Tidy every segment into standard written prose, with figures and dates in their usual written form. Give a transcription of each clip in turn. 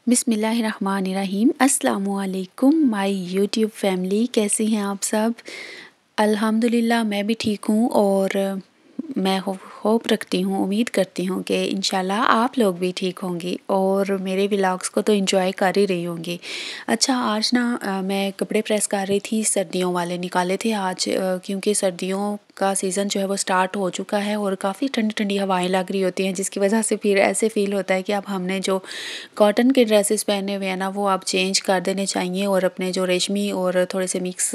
बिस्मिल्लाहिर्रहमानिर्रहीम। अस्सलामुअलैकुम my YouTube family, कैसी हैं आप सब। अल्हम्दुलिल्लाह मैं भी ठीक हूँ और मैं होप रखती हूँ, उम्मीद करती हूँ कि इंशाल्लाह आप लोग भी ठीक होंगी और मेरे व्लॉग्स को तो एंजॉय कर ही रही होंगी। अच्छा, आज ना मैं कपड़े प्रेस कर रही थी, सर्दियों वाले निकाले थे आज, क्योंकि सर्दियों का सीज़न जो है वो स्टार्ट हो चुका है और काफ़ी ठंडी ठंडी हवाएं लग रही होती हैं, जिसकी वजह से फिर ऐसे फील होता है कि अब हमने जो कॉटन के ड्रेसेस पहने हुए हैं ना वो अब चेंज कर देने चाहिए और अपने जो रेशमी और थोड़े से मिक्स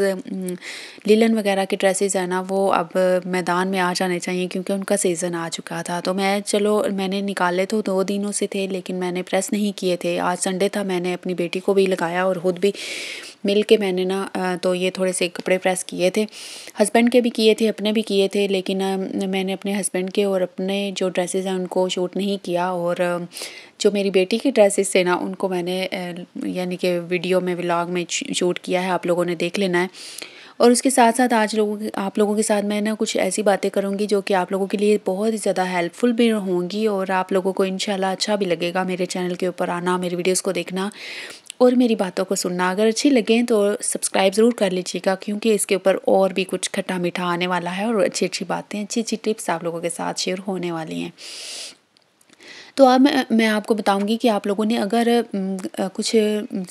लिलन वगैरह के ड्रेसेस हैं ना वो अब मैदान में आ जाने चाहिए, क्योंकि उनका सीज़न आ चुका था। तो मैंने निकाले तो 2 दिनों से थे, लेकिन मैंने प्रेस नहीं किए थे। आज संडे था, मैंने अपनी बेटी को भी लगाया और ख़ुद भी मिल के मैंने ना तो ये थोड़े से कपड़े प्रेस किए थे। हस्बैंड के भी किए थे, अपने भी किए थे, लेकिन मैंने अपने हस्बैंड के और अपने जो ड्रेसेस हैं उनको शूट नहीं किया और जो मेरी बेटी की ड्रेसेस थे ना उनको मैंने यानी कि वीडियो में व्लॉग में शूट किया है, आप लोगों ने देख लेना है। और उसके साथ साथ आप लोगों के साथ मैं ना कुछ ऐसी बातें करूँगी जो कि आप लोगों के लिए बहुत ही ज़्यादा हेल्पफुल भी होंगी और आप लोगों को इंशाल्लाह अच्छा भी लगेगा मेरे चैनल के ऊपर आना, मेरी वीडियोस को देखना और मेरी बातों को सुनना। अगर अच्छी लगें तो सब्सक्राइब ज़रूर कर लीजिएगा, क्योंकि इसके ऊपर और भी कुछ खट्टा मीठा आने वाला है और अच्छी अच्छी बातें, अच्छी अच्छी टिप्स आप लोगों के साथ शेयर होने वाली हैं। तो अब मैं आपको बताऊंगी कि आप लोगों ने अगर कुछ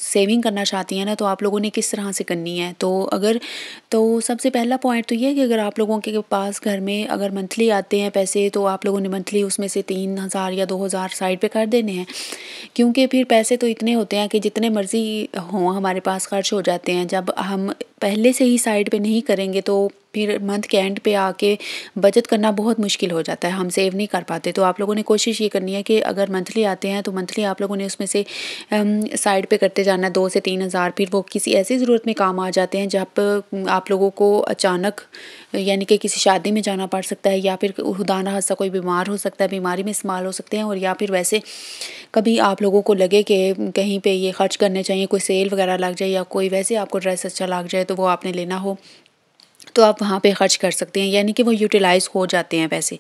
सेविंग करना चाहती हैं ना तो आप लोगों ने किस तरह से करनी है। तो सबसे पहला पॉइंट तो ये है कि अगर आप लोगों के पास घर में अगर मंथली आते हैं पैसे, तो आप लोगों ने मंथली उसमें से 3,000 या 2,000 साइड पे कर देने हैं, क्योंकि फिर पैसे तो इतने होते हैं कि जितने मर्ज़ी हों हमारे पास खर्च हो जाते हैं। जब हम पहले से ही साइड पे नहीं करेंगे तो फिर मंथ के एंड पे आके बचत करना बहुत मुश्किल हो जाता है, हम सेव नहीं कर पाते। तो आप लोगों ने कोशिश ये करनी है कि अगर मंथली आते हैं तो मंथली आप लोगों ने उसमें से साइड पे करते जाना है 2 से 3 हज़ार। फिर वो किसी ऐसी ज़रूरत में काम आ जाते हैं जब आप लोगों को अचानक यानी कि किसी शादी में जाना पड़ सकता है, या फिर खुदा ना खास्ता कोई बीमार हो सकता है, बीमारी में इस्तेमाल हो सकते हैं, और या फिर वैसे कभी आप लोगों को लगे कि कहीं पे ये खर्च करने चाहिए, कोई सेल वगैरह लग जाए या कोई वैसे आपको ड्रेस अच्छा लग जाए तो वो आपने लेना हो तो आप वहाँ पे खर्च कर सकते हैं, यानी कि वो यूटिलाइज़ हो जाते हैं पैसे।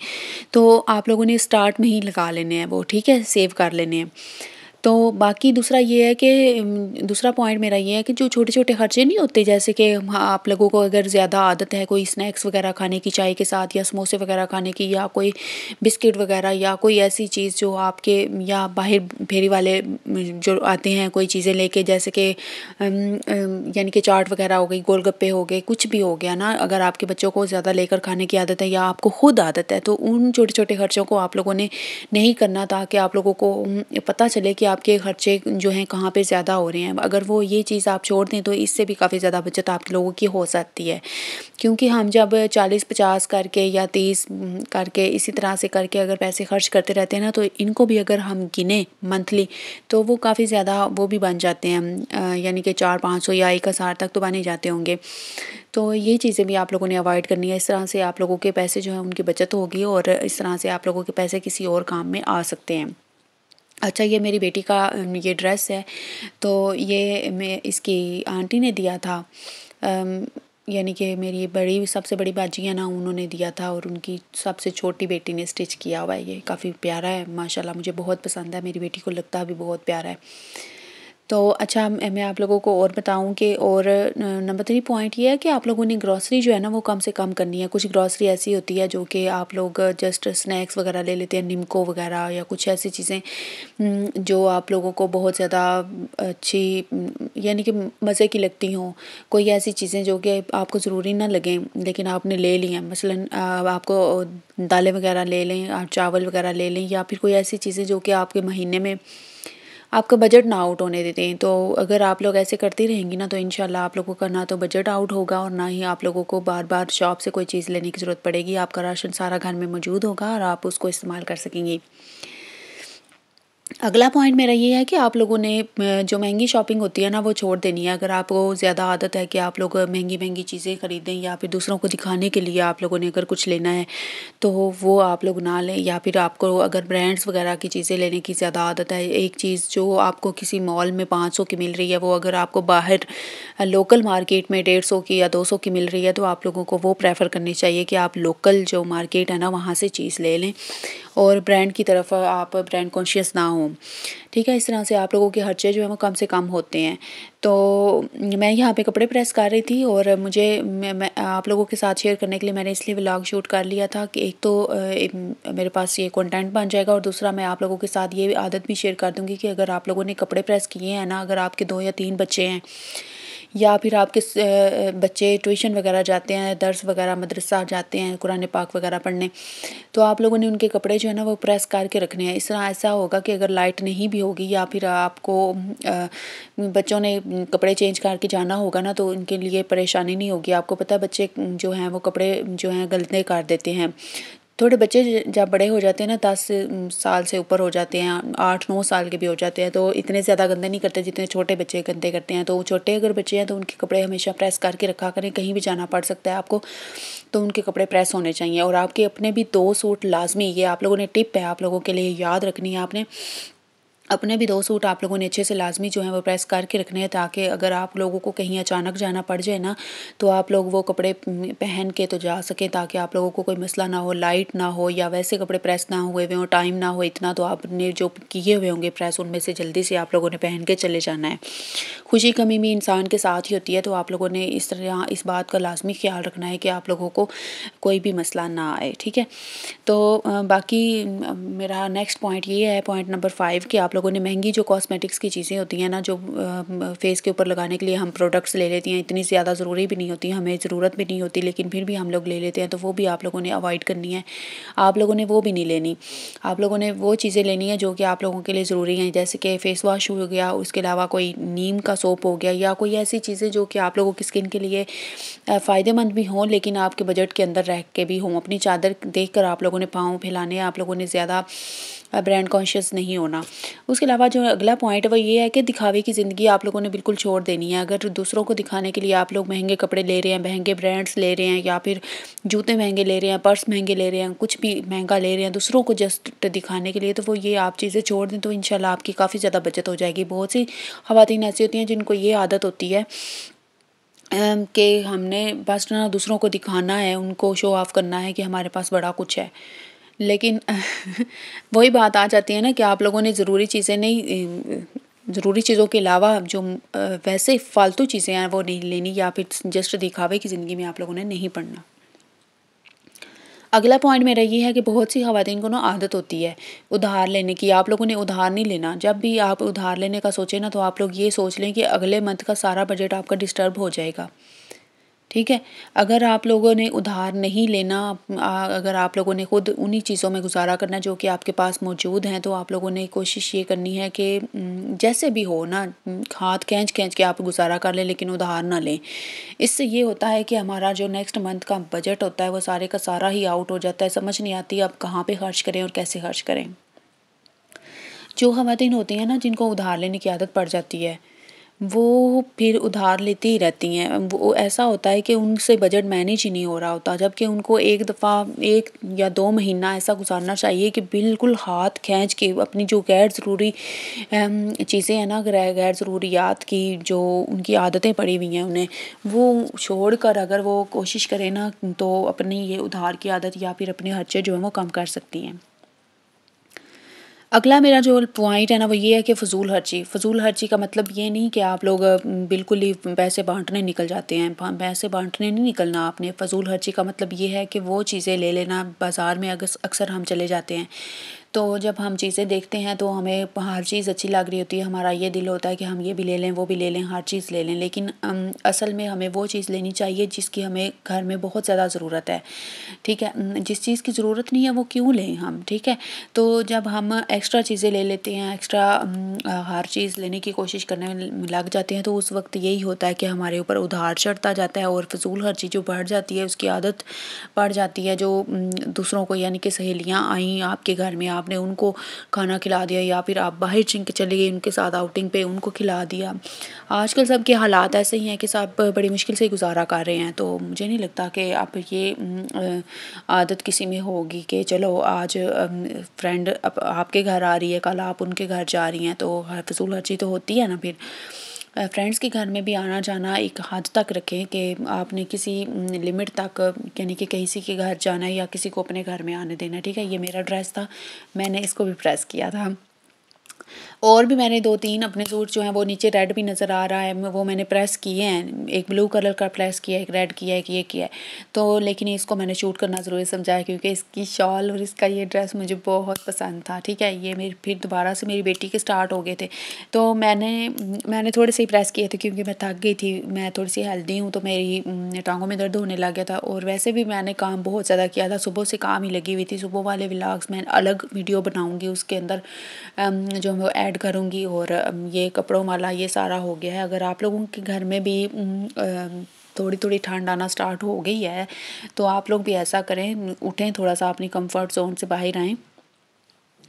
तो आप लोगों ने स्टार्ट में ही लगा लेने हैं वो, ठीक है, सेव कर लेने हैं। तो बाकी दूसरा ये है कि दूसरा पॉइंट मेरा ये है कि जो छोटे-छोटे खर्चे नहीं होते, जैसे कि आप लोगों को अगर ज़्यादा आदत है कोई स्नैक्स वगैरह खाने की चाय के साथ, या समोसे वगैरह खाने की, या कोई बिस्किट वगैरह, या कोई ऐसी चीज़ जो आपके, या बाहर फेरी वाले जो आते हैं कोई चीज़ें लेके, जैसे कि यानी कि चाट वगैरह हो गई, गोलगप्पे हो गए, कुछ भी हो गया ना, अगर आपके बच्चों को ज़्यादा लेकर खाने की आदत है या आपको खुद आदत है, तो उन छोटे-छोटे खर्चों को आप लोगों ने नहीं करना, ताकि आप लोगों को पता चले कि आपके खर्चे जो हैं कहाँ पे ज़्यादा हो रहे हैं। अगर वो ये चीज़ आप छोड़ दें तो इससे भी काफ़ी ज़्यादा बचत आप लोगों की हो सकती है, क्योंकि हम जब 40-50 करके या 30 करके इसी तरह से करके अगर पैसे खर्च करते रहते हैं ना, तो इनको भी अगर हम गिने मंथली तो वो काफ़ी ज़्यादा वो भी बन जाते हैं, यानी कि 400-500 या 1,000 तक तो बन ही जाते होंगे। तो ये चीज़ें भी आप लोगों ने अवॉइड करनी है। इस तरह से आप लोगों के पैसे जो हैं उनकी बचत होगी और इस तरह से आप लोगों के पैसे किसी और काम में आ सकते हैं। अच्छा, ये मेरी बेटी का ये ड्रेस है, तो ये मैं इसकी आंटी ने दिया था, यानी कि मेरी सबसे बड़ी बाजी है ना, उन्होंने दिया था, और उनकी सबसे छोटी बेटी ने स्टिच किया हुआ है। ये काफ़ी प्यारा है माशाल्लाह, मुझे बहुत पसंद है, मेरी बेटी को लगता भी बहुत प्यारा है। तो अच्छा, मैं आप लोगों को और बताऊं कि और नंबर 3 पॉइंट ये है कि आप लोगों ने ग्रॉसरी जो है ना वो कम से कम करनी है। कुछ ग्रॉसरी ऐसी होती है जो कि आप लोग जस्ट स्नैक्स वगैरह ले लेते हैं, निमको वगैरह, या कुछ ऐसी चीज़ें जो आप लोगों को बहुत ज़्यादा अच्छी यानी कि मज़े की लगती हों। कोई ऐसी चीज़ें जो कि आपको ज़रूरी ना लगें लेकिन आपने ले ली हैं, मसलन आपको दालें वगैरह ले लें, आप चावल वगैरह ले लें, या फिर कोई ऐसी चीज़ें जो कि आपके महीने में आपका बजट ना आउट होने देते हैं। तो अगर आप लोग ऐसे करती रहेंगी ना तो इंशाल्लाह आप लोगों का ना तो बजट आउट होगा और ना ही आप लोगों को बार बार शॉप से कोई चीज़ लेने की ज़रूरत पड़ेगी। आपका राशन सारा घर में मौजूद होगा और आप उसको इस्तेमाल कर सकेंगी। अगला पॉइंट मेरा ये है कि आप लोगों ने जो महंगी शॉपिंग होती है ना वो छोड़ देनी है। अगर आपको ज़्यादा आदत है कि आप लोग महंगी चीज़ें ख़रीदें, या फिर दूसरों को दिखाने के लिए आप लोगों ने अगर कुछ लेना है तो वो आप लोग ना लें। या फिर आपको अगर ब्रांड्स वगैरह की चीज़ें लेने की ज़्यादा आदत है, एक चीज़ जो आपको किसी मॉल में 500 की मिल रही है, वो अगर आपको बाहर लोकल मार्केट में 150 की या 200 की मिल रही है, तो आप लोगों को वो प्रेफर करनी चाहिए कि आप लोकल जो मार्केट है ना वहाँ से चीज़ ले लें। और ब्रांड की तरफ आप ब्रांड कॉन्शियस ना हो, ठीक है। इस तरह से आप लोगों के खर्चे जो हैं वो कम से कम होते हैं। तो मैं यहाँ पे कपड़े प्रेस कर रही थी और मुझे मैं आप लोगों के साथ शेयर करने के लिए मैंने इसलिए व्लॉग शूट कर लिया था कि एक तो मेरे पास ये कंटेंट बन जाएगा, और दूसरा मैं आप लोगों के साथ ये आदत भी शेयर कर दूँगी कि अगर आप लोगों ने कपड़े प्रेस किए हैं ना, अगर आपके 2 या 3 बच्चे हैं, या फिर आपके बच्चे ट्यूशन वगैरह जाते हैं, दर्स वगैरह मदरसा जाते हैं कुरान पाक वगैरह पढ़ने, तो आप लोगों ने उनके कपड़े जो है ना वो प्रेस करके रखने हैं। इस तरह ऐसा होगा कि अगर लाइट नहीं भी होगी या फिर आपको बच्चों ने कपड़े चेंज करके जाना होगा ना, तो उनके लिए परेशानी नहीं होगी। आपको पता है बच्चे जो हैं वो कपड़े जो हैं गंदे कर देते हैं। थोड़े बच्चे जब बड़े हो जाते हैं ना, 10 साल से ऊपर हो जाते हैं, 8-9 साल के भी हो जाते हैं, तो इतने ज़्यादा गंदे नहीं करते जितने छोटे बच्चे गंदे करते हैं। तो छोटे अगर बच्चे हैं तो उनके कपड़े हमेशा प्रेस करके रखा करें, कहीं भी जाना पड़ सकता है आपको, तो उनके कपड़े प्रेस होने चाहिए। और आपके अपने भी 2 सूट लाज़मी, ये आप लोगों ने टिप है आप लोगों के लिए याद रखनी है, आपने अपने भी 2 सूट आप लोगों ने अच्छे से लाज़मी जो हैं वो प्रेस करके रखने हैं, ताकि अगर आप लोगों को कहीं अचानक जाना पड़ जाए ना, तो आप लोग वो कपड़े पहन के तो जा सकें, ताकि आप लोगों को कोई मसला ना हो, लाइट ना हो या वैसे कपड़े प्रेस ना हुए हुए हों, टाइम ना हो इतना, तो आपने जो किए हुए होंगे प्रेस उनमें से जल्दी से आप लोगों ने पहन के चले जाना है। खुशी गमी भी इंसान के साथ ही होती है, तो आप लोगों ने इस तरह इस बात का लाज़मी ख्याल रखना है कि आप लोगों को कोई भी मसला ना आए, ठीक है। तो बाकी मेरा नेक्स्ट पॉइंट ये है, पॉइंट नंबर 5, कि आप लोगों ने महंगी जो कॉस्मेटिक्स की चीज़ें होती हैं ना, जो फेस के ऊपर लगाने के लिए हम प्रोडक्ट्स ले लेती हैं, इतनी ज़्यादा ज़रूरी भी नहीं होती, हमें ज़रूरत भी नहीं होती, लेकिन फिर भी हम लोग ले लेते हैं, तो वो भी आप लोगों ने अवॉइड करनी है। आप लोगों ने वो भी नहीं लेनी, आप लोगों ने वो चीज़ें लेनी है जो कि आप लोगों के लिए ज़रूरी हैं, जैसे कि फ़ेस वॉश हो गया, उसके अलावा कोई नीम का सोप हो गया, या कोई ऐसी चीज़ें जो कि आप लोगों की स्किन के लिए फ़ायदेमंद भी हों, लेकिन आपके बजट के अंदर रह के भी हों। अपनी चादर देख कर आप लोगों ने पाँव फैलाने हैं, आप लोगों ने ज़्यादा ब्रांड कॉन्शियस नहीं होना। उसके अलावा जो अगला पॉइंट है वो ये है कि दिखावे की ज़िंदगी आप लोगों ने बिल्कुल छोड़ देनी है। अगर दूसरों को दिखाने के लिए आप लोग महंगे कपड़े ले रहे हैं, महंगे ब्रांड्स ले रहे हैं, या फिर जूते महंगे ले रहे हैं, पर्स महंगे ले रहे हैं, कुछ भी महंगा ले रहे हैं दूसरों को जस्ट दिखाने के लिए, तो वो ये आप चीज़ें छोड़ दें तो इंशाल्लाह आपकी काफ़ी ज़्यादा बचत हो जाएगी। बहुत सी ख़वातीन ऐसी होती हैं जिनको ये आदत होती है कि हमने बस ना दूसरों को दिखाना है, उनको शो ऑफ़ करना है कि हमारे पास बड़ा कुछ है। लेकिन वही बात आ जाती है ना कि आप लोगों ने ज़रूरी चीज़ें नहीं ज़रूरी चीज़ों के अलावा जो वैसे फ़ालतू चीज़ें हैं वो नहीं लेनी, या फिर जस्ट दिखावे की ज़िंदगी में आप लोगों ने नहीं पड़ना। अगला पॉइंट मेरा ये है कि बहुत सी ख़वातीन को ना आदत होती है उधार लेने की। आप लोगों ने उधार नहीं लेना। जब भी आप उधार लेने का सोचें ना, तो आप लोग ये सोच लें कि अगले मंथ का सारा बजट आपका डिस्टर्ब हो जाएगा, ठीक है। अगर आप लोगों ने उधार नहीं लेना, अगर आप लोगों ने खुद उन्हीं चीज़ों में गुज़ारा करना है जो कि आपके पास मौजूद हैं, तो आप लोगों ने कोशिश ये करनी है कि जैसे भी हो ना, हाथ खींच के आप गुज़ारा कर लें, लेकिन उधार ना लें। इससे ये होता है कि हमारा जो नेक्स्ट मंथ का बजट होता है वो सारे का सारा ही आउट हो जाता है, समझ नहीं आती अब कहाँ पे खर्च करें और कैसे खर्च करें। जो ख़वातीन होती हैं ना जिनको उधार लेने की आदत पड़ जाती है, वो फिर उधार लेती ही रहती हैं। वो ऐसा होता है कि उनसे बजट मैनेज ही नहीं हो रहा होता, जबकि उनको एक दफ़ा 1 या 2 महीना ऐसा गुज़ारना चाहिए कि बिल्कुल हाथ खींच के अपनी जो गैर ज़रूरी चीज़ें हैं ना, गैर ज़रूरियात की जो उनकी आदतें पड़ी हुई हैं उन्हें, वो छोड़कर अगर वो कोशिश करें ना, तो अपनी ये उधार की आदत या फिर अपने खर्चे जो हैं वो कम कर सकती हैं। अगला मेरा जो पॉइंट है ना वो ये है कि फ़ज़ूल खर्ची का मतलब ये नहीं कि आप लोग बिल्कुल ही पैसे बाँटने निकल जाते हैं। पैसे बाँटने नहीं निकलना आपने। फ़ज़ूल खर्ची का मतलब ये है कि वो चीज़ें ले लेना। बाज़ार में अक्सर हम चले जाते हैं, तो जब हम चीज़ें देखते हैं तो हमें हर चीज़ अच्छी लग रही होती है, हमारा ये दिल होता है कि हम ये भी ले लें, वो भी ले लें, हर चीज़ ले लें, लेकिन असल में हमें वो चीज़ लेनी चाहिए जिसकी हमें घर में बहुत ज़्यादा ज़रूरत है, ठीक है। जिस चीज़ की ज़रूरत नहीं है वो क्यों लें हम, ठीक है। तो जब हम एक्स्ट्रा चीज़ें ले लेते हैं, एक्स्ट्रा हर चीज़ लेने की कोशिश करने में लग जाते हैं, तो उस वक्त यही होता है कि हमारे ऊपर उधार चढ़ता जाता है और फ़ज़ूल खर्ची जो बढ़ जाती है उसकी आदत पड़ जाती है। जो दूसरों को, यानी कि सहेलियाँ आई आपके घर में, आपने उनको खाना खिला दिया, या फिर आप बाहर चले गए उनके साथ आउटिंग पे, उनको खिला दिया। आजकल सबके हालात ऐसे ही हैं कि सब बड़ी मुश्किल से गुज़ारा कर रहे हैं, तो मुझे नहीं लगता कि आप ये आदत किसी में होगी कि चलो आज फ्रेंड आपके घर आ रही है, कल आप उनके घर जा रही हैं, तो फ़ज़ूल खर्ची तो होती है ना फिर। फ्रेंड्स के घर में भी आना जाना एक हद तक रखें कि आपने किसी लिमिट तक, यानी कि किसी के घर जाना है या किसी को अपने घर में आने देना। ठीक है, ये मेरा ड्रेस था, मैंने इसको भी प्रेस किया था। और भी मैंने 2-3 अपने सूट जो हैं, वो नीचे रेड भी नज़र आ रहा है, वो मैंने प्रेस किए हैं। एक ब्लू कलर का प्रेस किया है, एक रेड किया है, एक ये किया है। तो लेकिन इसको मैंने शूट करना ज़रूरी समझा क्योंकि इसकी शॉल और इसका ये ड्रेस मुझे बहुत पसंद था। ठीक है, ये मेरी फिर दोबारा से मेरी बेटी के स्टार्ट हो गए थे, तो मैंने थोड़े से ही प्रेस किए थे क्योंकि मैं थक गई थी। मैं थोड़ी सी हेल्दी हूँ, तो मेरी टांगों में दर्द होने लग गया था। और वैसे भी मैंने काम बहुत ज़्यादा किया था, सुबह से काम ही लगी हुई थी। सुबह वाले व्लॉग्स मैं अलग वीडियो बनाऊँगी, उसके अंदर जो मैं ऐड करूँगी। और ये कपड़ों वाला ये सारा हो गया है। अगर आप लोगों के घर में भी थोड़ी थोड़ी ठंड आना स्टार्ट हो गई है, तो आप लोग भी ऐसा करें, उठें, थोड़ा सा अपनी कंफर्ट जोन से बाहर आएँ,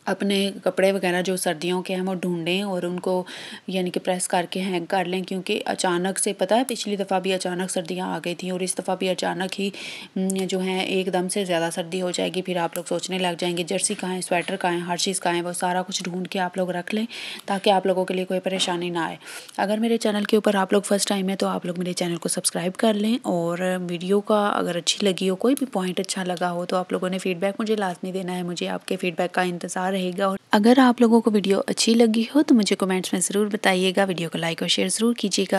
अपने कपड़े वगैरह जो सर्दियों के हैं वो ढूंढें और उनको यानी कि प्रेस करके हैंग कर लें। क्योंकि अचानक से, पता है, पिछली दफ़ा भी अचानक सर्दियाँ आ गई थी और इस दफ़ा भी अचानक ही जो है एकदम से ज़्यादा सर्दी हो जाएगी। फिर आप लोग सोचने लग जाएंगे जर्सी कहाँ है, स्वेटर कहाँ है, हर चीज़ कहाँ है। वो सारा कुछ ढूंढ के आप लोग रख लें ताकि आप लोगों के लिए कोई परेशानी ना आए। अगर मेरे चैनल के ऊपर आप लोग फर्स्ट टाइम है तो आप लोग मेरे चैनल को सब्सक्राइब कर लें। और वीडियो का अगर अच्छी लगी हो, कोई भी पॉइंट अच्छा लगा हो, तो आप लोगों ने फ़ीडबैक मुझे लाजमी देना है। मुझे आपके फ़ीडबैक का इंतज़ार रहेगा। और अगर आप लोगों को वीडियो अच्छी लगी हो तो मुझे कमेंट्स में ज़रूर बताइएगा। वीडियो को लाइक और शेयर ज़रूर कीजिएगा।